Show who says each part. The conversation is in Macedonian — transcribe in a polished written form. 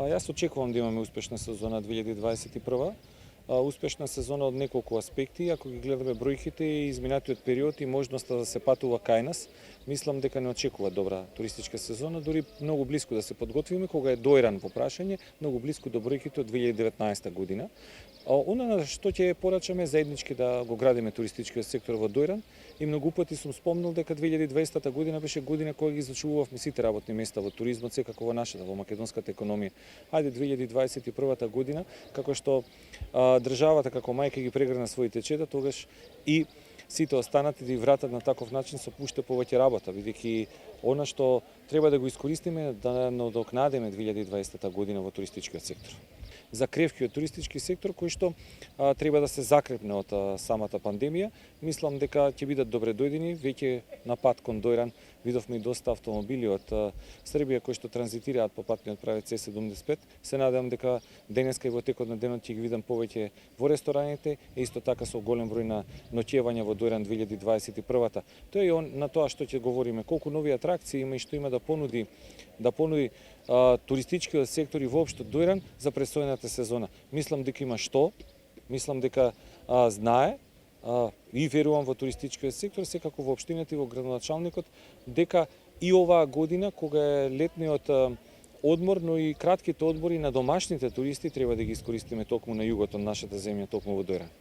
Speaker 1: Јас очекувам да имаме успешна сезона 2021. Успешна сезона од неколку аспекти. Ако ги гледаме бројките и изминатиот период и можноста да се патува кај нас, мислам дека не очекува добра туристичка сезона, дури многу блиску да се подготвиме кога е доиран по прашање, многу блиску до бројките од 2019 година. Она на што ќе порачаме заеднички да го градиме туристичкиот сектор во Дојран и многу пати сум спомнал дека 2020 година беше година која ги зачувавме сите работни места во туризмот, секако во нашата, во македонската економија. Ајде 2021 година, како што државата како мајка ги прегрна своите чеда, тогаш и сите останати да ги вратат на таков начин со уште повеќе работа, бидејќи она што треба да го искористиме да надокнадиме 2020 година во туристичкиот сектор. За кревкиот туристички сектор кој што треба да се закрепне од самата пандемија, мислам дека ќе бидат добре дојдени. Веќе на пат кон Дојран видовме и доста автомобили од Србија кои што транзитираат по патниот правец С75. Се надевам дека денеска и во текот на денот ќе ги видам повеќе во рестораните, и исто така со голем број на ноќевања во Дојран 2021. Тоа е на тоа што ќе говориме, колку нови атракции има и што има да понуди туристичкиот сектор и воопшто Дојран за престојната сезона. Мислам дека има што, мислам дека знае и верувам во туристичкиот сектор, секако во општината и во градоначалникот, дека и оваа година, кога е летниот одмор, но и кратките одмори на домашните туристи, треба да ги искористиме токму на југот од нашата земја, токму во Дојран.